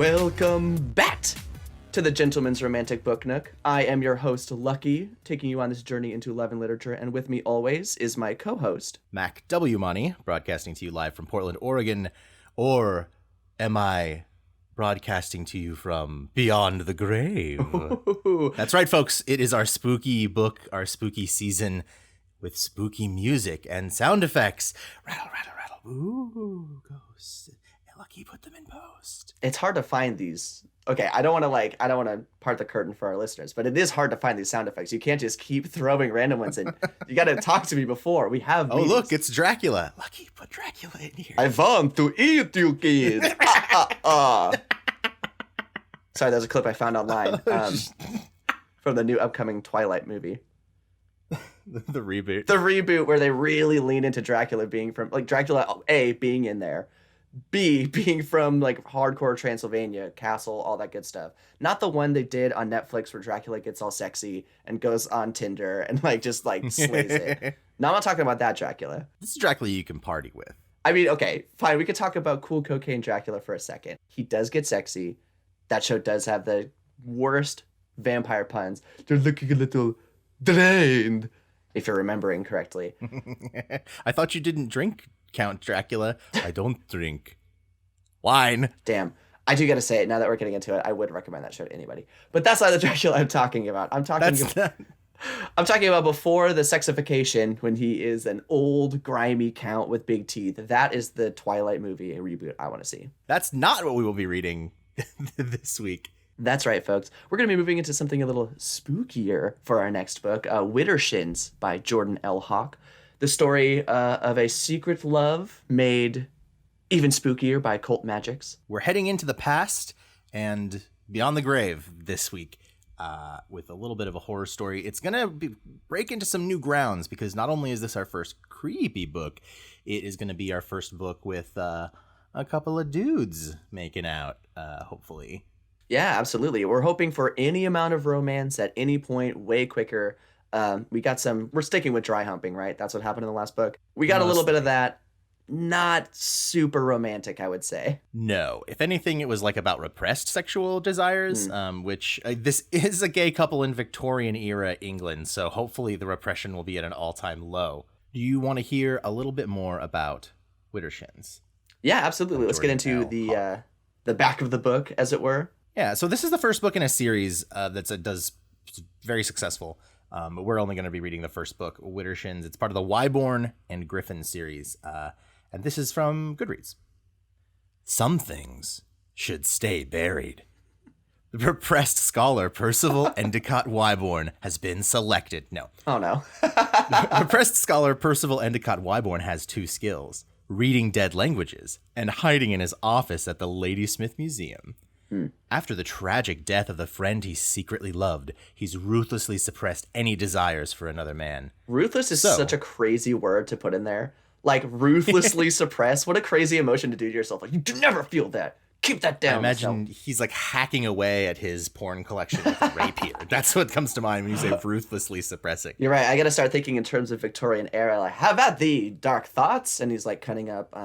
Welcome back to the Gentleman's Romantic Book Nook. I am your host, Lucky, taking you on this journey into love and literature, and with me always is my co-host, Mac W. Money, broadcasting to you live from Portland, Oregon. Or am I broadcasting to you from beyond the grave? That's right, folks. It is our spooky book, our spooky season with spooky music and sound effects. Rattle, rattle, rattle. Ooh, ghosts. Lucky put them in post. It's hard to find these. Okay, I don't want to part the curtain for our listeners, but it is hard to find these sound effects. You can't just keep throwing random ones in. You got to talk to me before. We have meetings. Oh, look, it's Dracula. Lucky, put Dracula in here. I want to eat you kids. Sorry, that was a clip I found online from the new upcoming Twilight movie. The reboot. The reboot where they really lean into Dracula being from, like, Dracula, A, being in there. B, being from, like, hardcore Transylvania, castle, all that good stuff. Not the one they did on Netflix where Dracula gets all sexy and goes on Tinder and, like, just, like, slays it. No, I'm not talking about that Dracula. This is Dracula you can party with. I mean, okay, fine. We could talk about cool cocaine Dracula for a second. He does get sexy. That show does have the worst vampire puns. They're looking a little drained, if you're remembering correctly. I thought you didn't drink, Count Dracula. I don't drink wine. Damn. I do got to say it, now that we're getting into it, I would recommend that show to anybody. But that's not the Dracula I'm talking about. I'm talking about before the sexification, when he is an old, grimy count with big teeth. That is the Twilight movie reboot I want to see. That's not what we will be reading this week. That's right, folks. We're going to be moving into something a little spookier for our next book, Widdershins by Jordan L. Hawk. The story of a secret love made even spookier by cult magics. We're heading into the past and beyond the grave this week with a little bit of a horror story. It's going to break into some new grounds because not only is this our first creepy book, it is going to be our first book with a couple of dudes making out, hopefully. Yeah, absolutely. We're hoping for any amount of romance at any point, way quicker. We're sticking with dry humping, right? That's what happened in the last book. We got a little bit of that. Not super romantic, I would say. No. If anything, it was like about repressed sexual desires, which this is a gay couple in Victorian era England. So hopefully the repression will be at an all-time low. Do you want to hear a little bit more about Widdershins? Yeah, absolutely. Let's get into the back of the book, as it were. Yeah, so this is the first book in a series that's very successful. We're only going to be reading the first book, Widdershins. It's part of the Wyborn and Griffin series, and this is from Goodreads. Some things should stay buried. The repressed scholar Percival Endicott Wyborn has been selected. No. Oh, no. Repressed scholar Percival Endicott Wyborn has two skills: reading dead languages and hiding in his office at the Ladysmith Museum. After the tragic death of the friend he secretly loved, he's ruthlessly suppressed any desires for another man. Ruthless is such a crazy word to put in there. Like, ruthlessly suppress. What a crazy emotion to do to yourself. Like, you can never feel that. Keep that down. I imagine he's like hacking away at his porn collection with a rapier. That's what comes to mind when you say ruthlessly suppressing. You're right. I got to start thinking in terms of Victorian era. Like, have at thee, dark thoughts. And he's like cutting up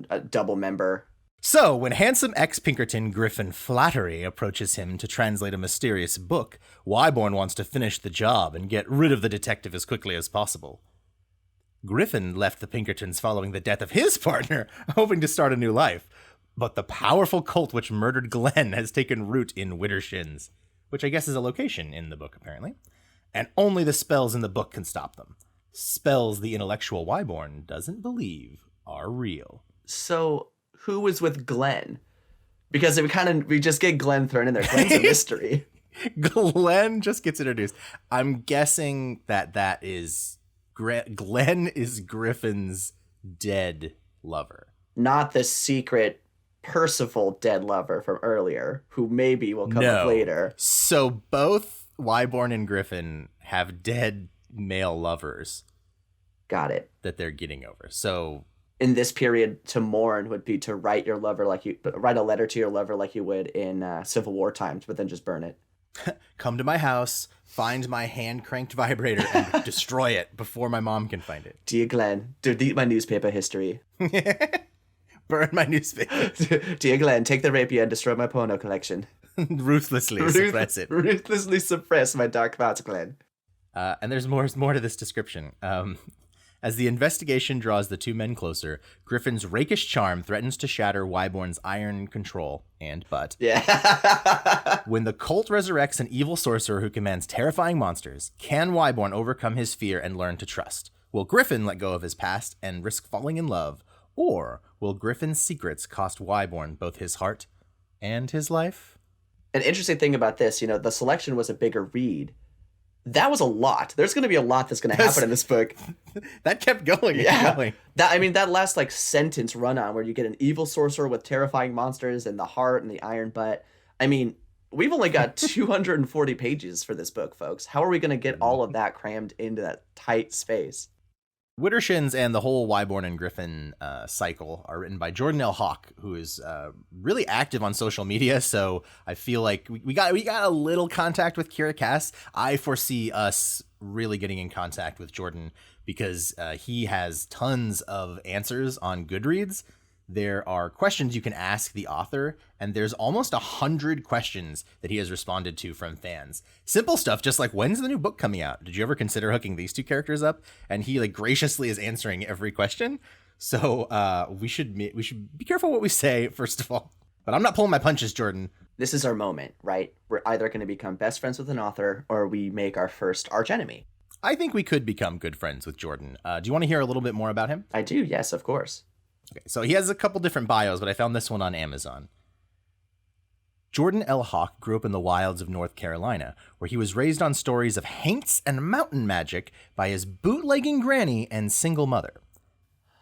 a double member. So, when handsome ex-Pinkerton Griffin Flattery approaches him to translate a mysterious book, Wyborn wants to finish the job and get rid of the detective as quickly as possible. Griffin left the Pinkertons following the death of his partner, hoping to start a new life. But the powerful cult which murdered Glenn has taken root in Widdershins, which I guess is a location in the book, apparently. And only the spells in the book can stop them. Spells the intellectual Wyborn doesn't believe are real. So, who was with Glenn? Because we just get Glenn thrown in there. Glenn's a mystery. Glenn just gets introduced. I'm guessing that is Glenn is Griffin's dead lover. Not the secret Percival dead lover from earlier, who maybe will come up later. So both Wyborn and Griffin have dead male lovers. Got it. That they're getting over. So in this period, to mourn would be to write a letter to your lover like you would in Civil War times, but then just burn it. Come to my house, find my hand-cranked vibrator, and destroy it before my mom can find it. Dear Glenn, delete my newspaper history. Burn my newspaper. Dear Glenn, take the rapier and destroy my porno collection. Ruthlessly suppress it. Ruthlessly suppress my dark thoughts, Glenn. And there's more to this description. As the investigation draws the two men closer, Griffin's rakish charm threatens to shatter Wyborn's iron control and butt. Yeah. When the cult resurrects an evil sorcerer who commands terrifying monsters, can Wyborn overcome his fear and learn to trust? Will Griffin let go of his past and risk falling in love? Or will Griffin's secrets cost Wyborn both his heart and his life? An interesting thing about this, the selection was a bigger read. That was a lot. There's going to be a lot that's going to happen in this book. That kept going. Yeah. Going. That last sentence run on where you get an evil sorcerer with terrifying monsters and the heart and the iron butt. We've only got 240 pages for this book, folks. How are we going to get all of that crammed into that tight space? Widdershins and the whole Wyborn and Griffin cycle are written by Jordan L. Hawk, who is really active on social media. So I feel like we got a little contact with Kira Cass. I foresee us really getting in contact with Jordan because he has tons of answers on Goodreads. There are questions you can ask the author, and there's almost 100 questions that he has responded to from fans. Simple stuff, just like, when's the new book coming out? Did you ever consider hooking these two characters up? And he graciously is answering every question. So we should be careful what we say, first of all. But I'm not pulling my punches, Jordan. This is our moment, right? We're either going to become best friends with an author, or we make our first archenemy. I think we could become good friends with Jordan. Do you want to hear a little bit more about him? I do, yes, of course. Okay, so he has a couple different bios, but I found this one on Amazon. Jordan L. Hawk grew up in the wilds of North Carolina, where he was raised on stories of haints and mountain magic by his bootlegging granny and single mother.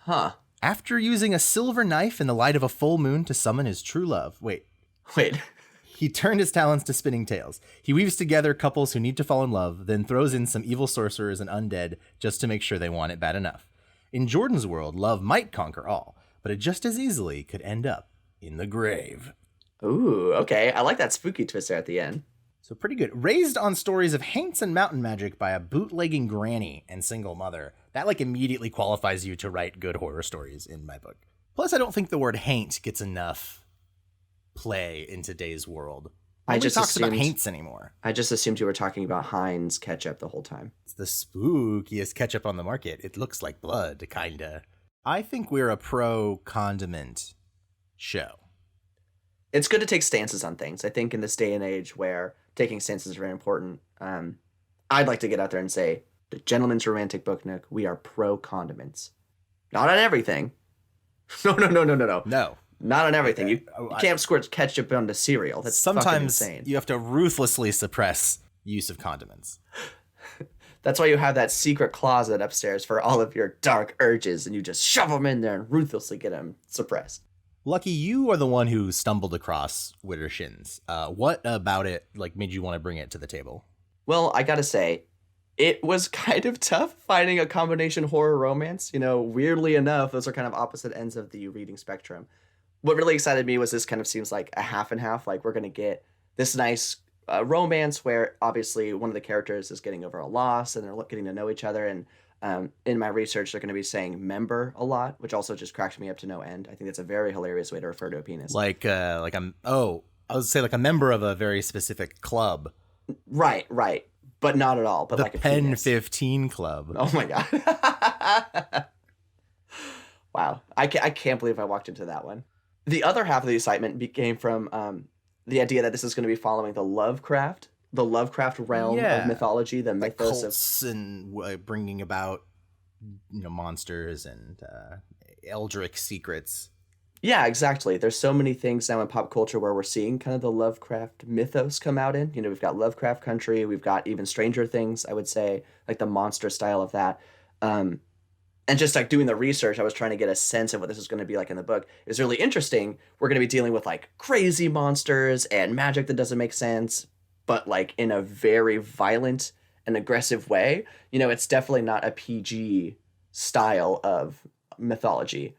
Huh. After using a silver knife in the light of a full moon to summon his true love, Wait. He turned his talents to spinning tales. He weaves together couples who need to fall in love, then throws in some evil sorcerers and undead just to make sure they want it bad enough. In Jordan's world, love might conquer all, but it just as easily could end up in the grave. Ooh, okay. I like that spooky twist there at the end. So pretty good. Raised on stories of haints and mountain magic by a bootlegging granny and single mother, that immediately qualifies you to write good horror stories in my book. Plus, I don't think the word haint gets enough play in today's world. Nobody talks about haints anymore. I just assumed you were talking about Heinz ketchup the whole time. It's the spookiest ketchup on the market. It looks like blood, kinda. I think we're a pro-condiment show. It's good to take stances on things. I think in this day and age where taking stances is very important, I'd like to get out there and say, the Gentleman's Romantic Book Nook, we are pro-condiments. Not on everything. No. No. Not on everything. You can't squirt ketchup onto cereal. That's fucking insane. You have to ruthlessly suppress use of condiments. That's why you have that secret closet upstairs for all of your dark urges, and you just shove them in there and ruthlessly get them suppressed. Lucky, you are the one who stumbled across Widdershins. What about it made you want to bring it to the table? Well, I gotta say, it was kind of tough finding a combination horror romance. Weirdly enough, those are kind of opposite ends of the reading spectrum. What really excited me was this kind of seems like a half and half. We're going to get this nice romance where obviously one of the characters is getting over a loss and they're getting to know each other. And in my research, they're going to be saying member a lot, which also just cracked me up to no end. I think that's a very hilarious way to refer to a penis. I would say a member of a very specific club. Right. But not at all. But the a Pen penis. 15 Club. Oh my God. Wow. I can't believe I walked into that one. The other half of the excitement came from the idea that this is going to be following the Lovecraft realm of mythology, the mythos cults and bringing about monsters and eldritch secrets. Yeah, exactly. There's so many things now in pop culture where we're seeing kind of the Lovecraft mythos come out in. We've got Lovecraft Country, we've got even Stranger Things, I would say, the monster style of that. And just doing the research, I was trying to get a sense of what this is going to be like in the book. It's really interesting. We're going to be dealing with crazy monsters and magic that doesn't make sense, but in a very violent and aggressive way. It's definitely not a PG style of mythology.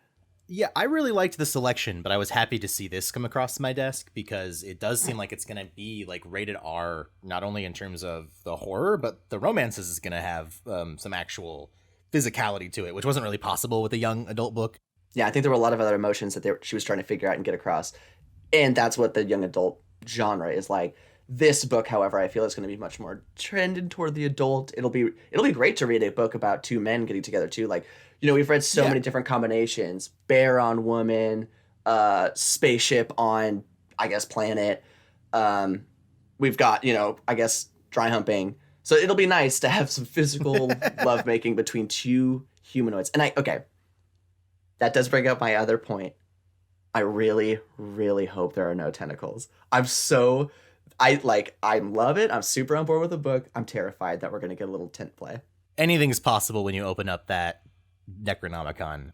Yeah, I really liked the selection, but I was happy to see this come across my desk because it does seem like it's going to be rated R, not only in terms of the horror, but the romances is going to have some actual physicality to it, which wasn't really possible with a young adult book. Yeah, I think there were a lot of other emotions that she was trying to figure out and get across. And that's what the young adult genre is like. This book, however, I feel is going to be much more trended toward the adult. It'll be great to read a book about two men getting together too. Like, we've read so many different combinations: bear on woman, spaceship on, I guess, planet. We've got, I guess, dry humping. So it'll be nice to have some physical lovemaking between two humanoids. And that does bring up my other point. I really, really hope there are no tentacles. I love it. I'm super on board with the book. I'm terrified that we're going to get a little tent play. Anything's possible when you open up that Necronomicon.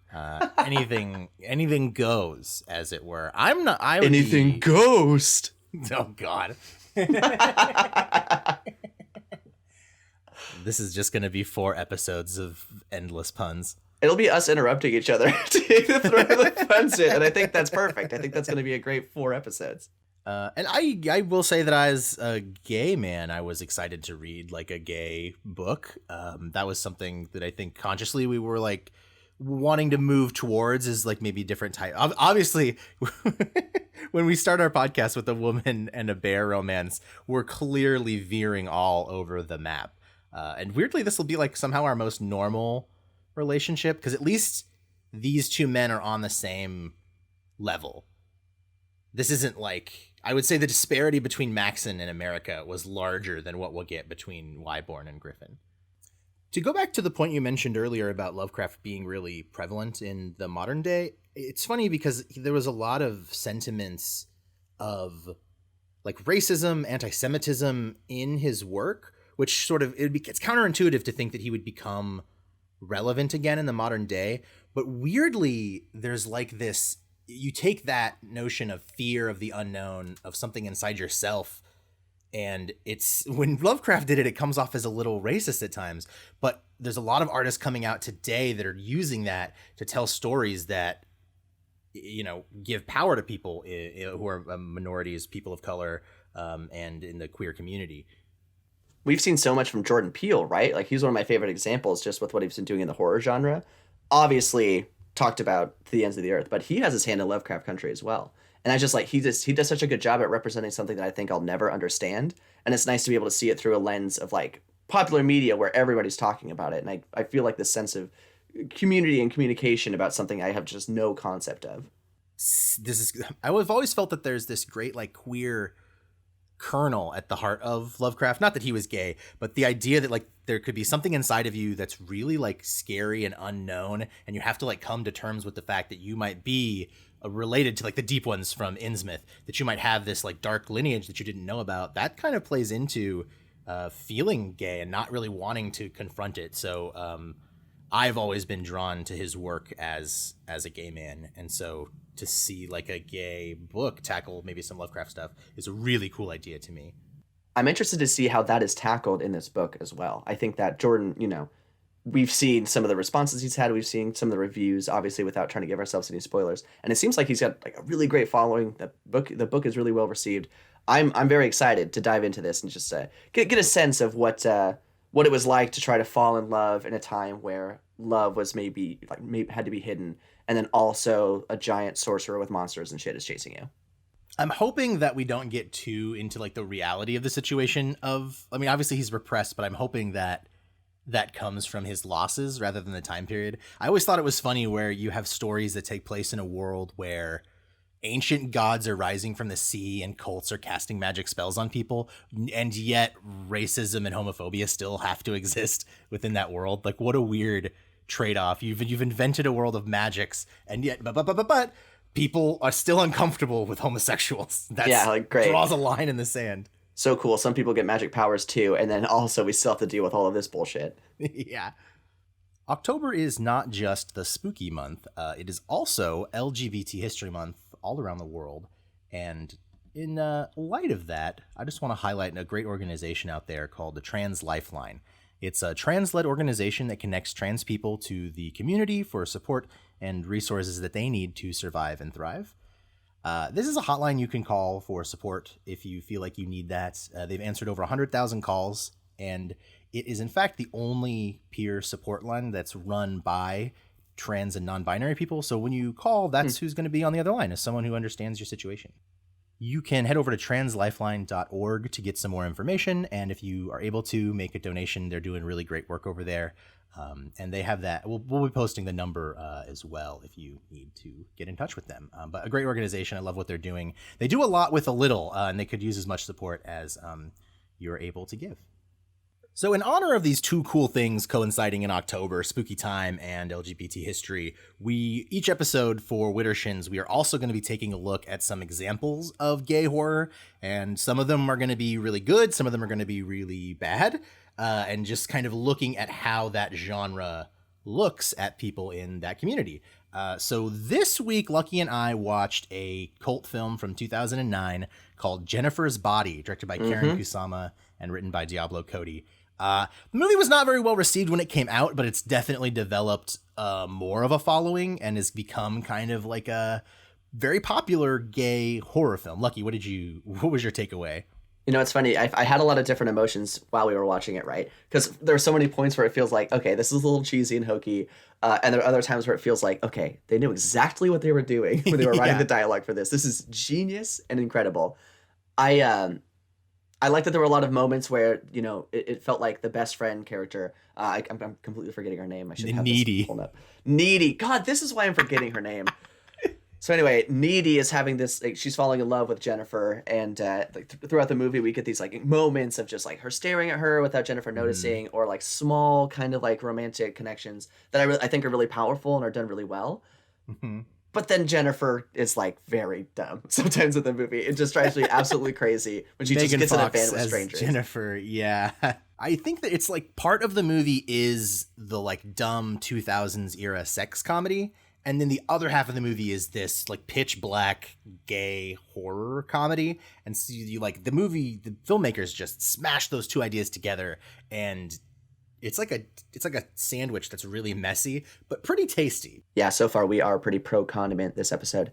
Anything goes, as it were. Anything ghost. Oh, God. This is just going to be 4 episodes of endless puns. It'll be us interrupting each other to throw the puns in, and I think that's perfect. I think that's going to be a great 4 episodes. And I will say that as a gay man, I was excited to read like a gay book. That was something that I think consciously we were like wanting to move towards, is like maybe different type. Obviously, when we start our podcast with a woman and a bear romance, we're clearly veering all over the map. And weirdly, this will be like somehow our most normal relationship, because at least these two men are on the same level. This isn't like, I would say the disparity between Maxon and America was larger than what we'll get between Wyborn and Griffin. To go back to the point you mentioned earlier about Lovecraft being really prevalent in the modern day, it's funny because there was a lot of sentiments of like racism, anti-Semitism in his work, which sort of, it's counterintuitive to think that he would become relevant again in the modern day. But weirdly, there's like this, you take that notion of fear of the unknown, of something inside yourself, and it's, when Lovecraft did it, it comes off as a little racist at times, but there's a lot of artists coming out today that are using that to tell stories that, give power to people who are minorities, people of color, and in the queer community. We've seen so much from Jordan Peele, right? Like, he's one of my favorite examples just with what he's been doing in the horror genre. Obviously talked about To the Ends of the Earth, but he has his hand in Lovecraft country as well. And I just like, he does such a good job at representing something that I think I'll never understand. And it's nice to be able to see it through a lens of like popular media where everybody's talking about it. And I feel like this sense of community and communication about something I have just no concept of. I've always felt that there's this great like queer kernel at the heart of Lovecraft. Not that he was gay, but the idea that like there could be something inside of you that's really like scary and unknown, and you have to like come to terms with the fact that you might be related to like the deep ones from Innsmouth, that you might have this like dark lineage that you didn't know about. That kind of plays into feeling gay and not really wanting to confront it. So I've always been drawn to his work as a gay man, and so to see like a gay book tackle maybe some Lovecraft stuff is a really cool idea to me. I'm interested to see how that is tackled in this book as well. I think that Jordan, we've seen some of the responses he's had. We've seen some of the reviews, obviously, without trying to give ourselves any spoilers. And it seems like he's got like a really great following. The book is really well received. I'm very excited to dive into this and just get a sense of what it was like to try to fall in love in a time where love was maybe had to be hidden, and then also a giant sorcerer with monsters and shit is chasing you. I'm hoping that we don't get too into like the reality of the situation of, I mean, obviously he's repressed, but I'm hoping that comes from his losses rather than the time period. I always thought it was funny where you have stories that take place in a world where ancient gods are rising from the sea and cults are casting magic spells on people, and yet racism and homophobia still have to exist within that world. Like, what a weird trade-off. You've invented a world of magics, and yet but people are still uncomfortable with homosexuals. That's great. Draws a line in the sand. So cool. Some people get magic powers too, and then also we still have to deal with all of this bullshit. Yeah. October is not just the spooky month. It is also LGBT History Month all around the world. And in light of that, I just want to highlight a great organization out there called the Trans Lifeline. It's a trans-led organization that connects trans people to the community for support and resources that they need to survive and thrive. This is a hotline you can call for support if you feel like you need that. They've answered over 100,000 calls, and it is in fact the only peer support line that's run by trans and non-binary people. So when you call, that's who's going to be on the other line, is someone who understands your situation. You can head over to translifeline.org to get some more information. And if you are able to make a donation, they're doing really great work over there. And they have that. We'll be posting the number as well if you need to get in touch with them. But a great organization. I love what they're doing. They do a lot with a little, and they could use as much support as you're able to give. So in honor of these two cool things coinciding in October, Spooky Time and LGBT history, each episode for Widdershins, we are also going to be taking a look at some examples of gay horror, and some of them are going to be really good, some of them are going to be really bad, and just kind of looking at how that genre looks at people in that community. So this week, Lucky and I watched a cult film from 2009 called Jennifer's Body, directed by Karen Kusama and written by Diablo Cody. The movie was not very well received when it came out, but it's definitely developed more of a following and has become kind of like a very popular gay horror film. Lucky, what was your takeaway? You know, it's funny. I had a lot of different emotions while we were watching it, right? Because there are so many points where it feels like, okay, this is a little cheesy and hokey. And there are other times where it feels like, okay, they knew exactly what they were doing when they were writing the dialogue for this. This is genius and incredible. I like that there were a lot of moments where, you know, it felt like the best friend character. I'm completely forgetting her name. I should have Needy. This pulled up. Needy. God, this is why I'm forgetting her name. So anyway, Needy is having this, like, she's falling in love with Jennifer, and throughout the movie we get these like moments of just like her staring at her without Jennifer noticing, or like small kind of like romantic connections that I think are really powerful and are done really well. But then Jennifer is like very dumb sometimes in the movie. It just drives me absolutely crazy when she Megan just gets in a Fox van with as strangers. Jennifer, yeah. I think that it's like part of the movie is the like dumb 2000s era sex comedy, and then the other half of the movie is this like pitch black gay horror comedy. And so you like the filmmakers just smash those two ideas together, and it's like a sandwich that's really messy but pretty tasty. Yeah, so far we are pretty pro condiment this episode.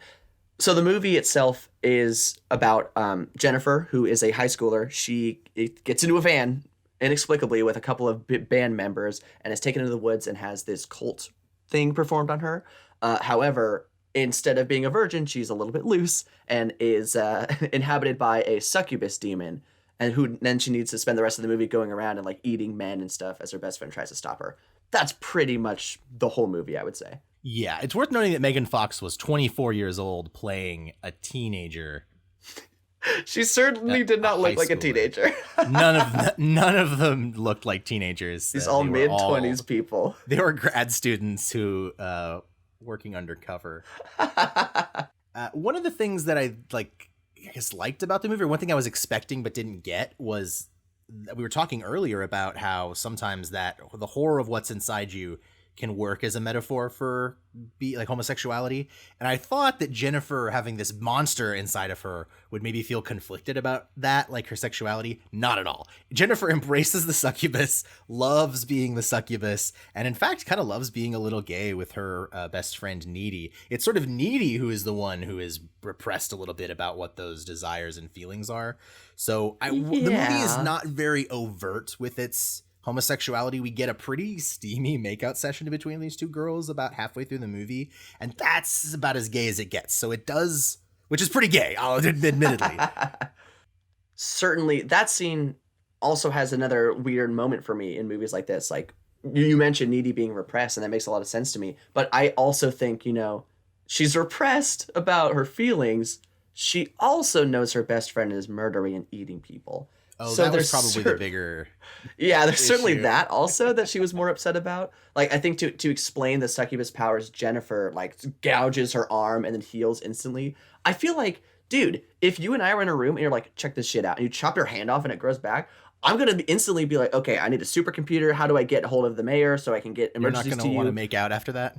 So the movie itself is about Jennifer, who is a high schooler. She gets into a van inexplicably with a couple of band members and is taken into the woods and has this cult thing performed on her. However, instead of being a virgin, she's a little bit loose and is inhabited by a succubus demon, and then she needs to spend the rest of the movie going around and like eating men and stuff as her best friend tries to stop her. That's pretty much the whole movie, I would say. Yeah, it's worth noting that Megan Fox was 24 years old playing a teenager. She certainly did not look like a teenager. None of them looked like teenagers. These all mid-20s people. They were grad students who working undercover. One of the things that I liked about the movie, or one thing I was expecting but didn't get, was that we were talking earlier about how sometimes that the horror of what's inside you can work as a metaphor for homosexuality. And I thought that Jennifer having this monster inside of her would maybe feel conflicted about that, like her sexuality. Not at all. Jennifer embraces the succubus, loves being the succubus, and in fact kind of loves being a little gay with her best friend Needy. It's sort of Needy who is the one who is repressed a little bit about what those desires and feelings are. So the movie is not very overt with its homosexuality. We get a pretty steamy makeout session between these two girls about halfway through the movie, and that's about as gay as it gets. So it does, which is pretty gay, admittedly. Certainly, that scene also has another weird moment for me in movies like this. Like, you mentioned Needy being repressed, and that makes a lot of sense to me. But I also think, she's repressed about her feelings. She also knows her best friend is murdering and eating people. Oh, so that was probably the bigger Yeah, there's issue. Certainly that also that she was more upset about. Like, I think to explain the succubus powers, Jennifer, gouges her arm and then heals instantly. I feel like, dude, if you and I were in a room and you're like, check this shit out, and you chop your hand off and it grows back, I'm going to instantly be like, okay, I need a supercomputer. How do I get a hold of the mayor so I can get emergencies to you? You're not going to want to make out after that?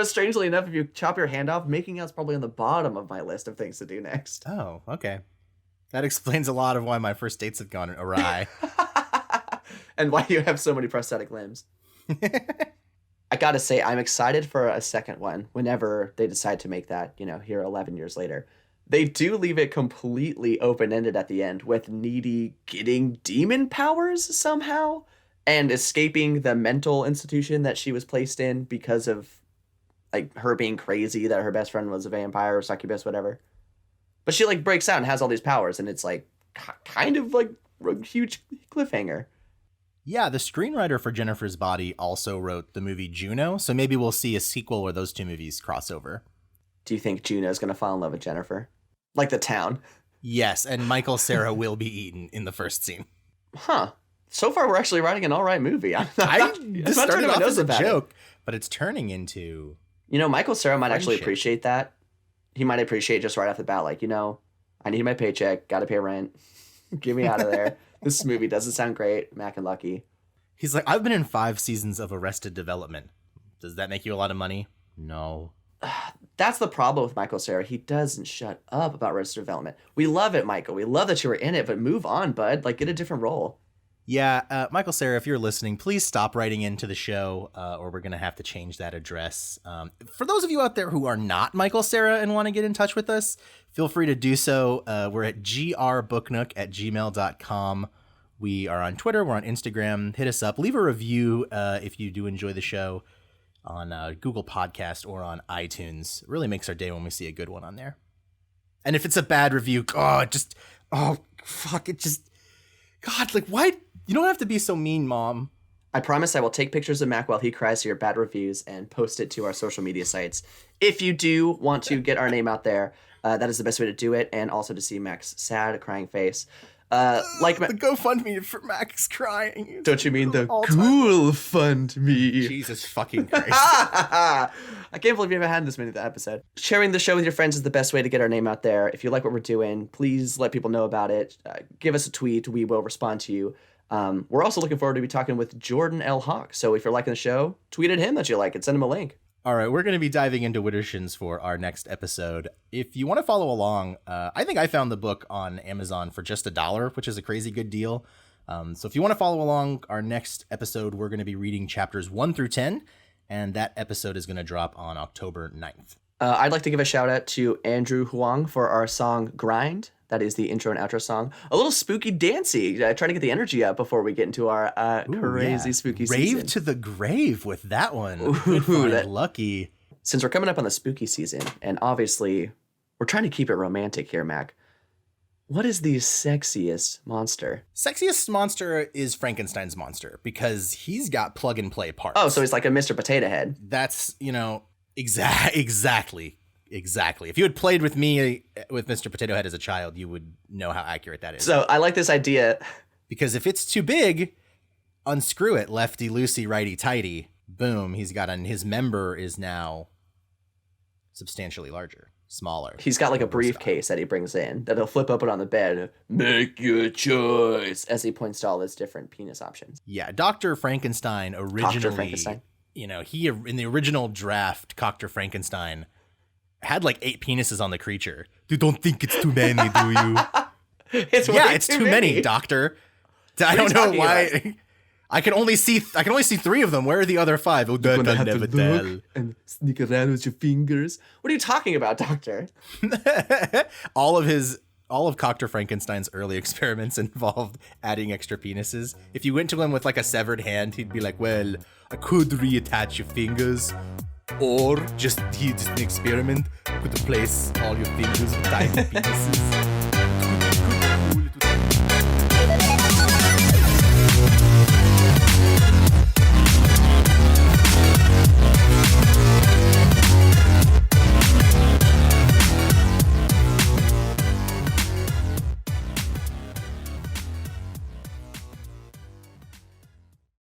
Strangely enough, if you chop your hand off, making out's probably on the bottom of my list of things to do next. Oh, okay. That explains a lot of why my first dates have gone awry. And why you have so many prosthetic limbs. I gotta say, I'm excited for a second one whenever they decide to make that, here 11 years later. They do leave it completely open-ended at the end with Needy getting demon powers somehow. and escaping the mental institution that she was placed in because of like her being crazy that her best friend was a vampire or succubus, whatever. But she like breaks out and has all these powers, and it's like kind of like a huge cliffhanger. Yeah, the screenwriter for Jennifer's Body also wrote the movie Juno, so maybe we'll see a sequel where those two movies cross over. Do you think Juno's going to fall in love with Jennifer? Like the town? Yes, and Michael Cera will be eaten in the first scene. Huh. So far, we're actually writing an all right movie. This started off as a joke, but it's turning into... You know, Michael Cera might actually friendship. appreciate that. He might appreciate just right off the bat, like, you know, I need my paycheck, got to pay rent, get me out of there. This movie doesn't sound great, Mac and Lucky. He's like, I've been in 5 seasons of Arrested Development. Does that make you a lot of money? No. That's the problem with Michael Cera. He doesn't shut up about Arrested Development. We love it, Michael. We love that you were in it, but move on, bud. Like, get a different role. Yeah, Michael Cera, if you're listening, please stop writing into the show, or we're going to have to change that address. For those of you out there who are not Michael Cera and want to get in touch with us, feel free to do so. We're at grbooknook@gmail.com. We are on Twitter. We're on Instagram. Hit us up. Leave a review if you do enjoy the show on Google Podcast or on iTunes. It really makes our day when we see a good one on there. And if it's a bad review, God, like, why? You don't have to be so mean, Mom. I promise I will take pictures of Mac while he cries to your bad reviews and post it to our social media sites. If you do want to get our name out there, that is the best way to do it, and also to see Mac's sad, crying face. The GoFundMe for Max crying. Don't you mean the cool fund me? Jesus fucking Christ. I can't believe we haven't had this many episode. Sharing the show with your friends is the best way to get our name out there. If you like what we're doing, please let people know about it. Give us a tweet. We will respond to you. We're also looking forward to be talking with Jordan L. Hawk. So if you're liking the show, tweet at him that you like it. Send him a link. All right, we're going to be diving into Widdershins for our next episode. If you want to follow along, I think I found the book on Amazon for just $1, which is a crazy good deal. So if you want to follow along, our next episode, we're going to be reading chapters 1 through 10, and that episode is going to drop on October 9th. I'd like to give a shout out to Andrew Huang for our song Grind. That is the intro and outro song. A little spooky dancey. Trying to get the energy up before we get into our crazy spooky season. Rave to the grave with that one. Lucky. Since we're coming up on the spooky season, and obviously we're trying to keep it romantic here, Mac, what is the sexiest monster? Sexiest monster is Frankenstein's monster because he's got plug and play parts. Oh, so he's like a Mr. Potato Head. That's, exactly. If you had played with me with Mr. Potato Head as a child, you would know how accurate that is. So I like this idea. Because if it's too big, unscrew it, lefty loosey, righty tighty. Boom, his member is now substantially larger, smaller. He's got like a briefcase that he brings in that he'll flip open on the bed. Make your choice as he points to all his different penis options. Yeah, Dr. Frankenstein originally, he in the original draft, Dr. Frankenstein had like 8 penises on the creature. You don't think it's too many, do you? It's too many, Doctor. I don't know why. About? I can only see 3 of them. Where are the other 5? Oh, you're gonna have to look and sneak around with your fingers. What are you talking about, Doctor? all of Dr. Frankenstein's early experiments involved adding extra penises. If you went to him with like a severed hand, he'd be like, "Well, I could reattach your fingers." Or just an experiment, could place all your fingers with tiny penises.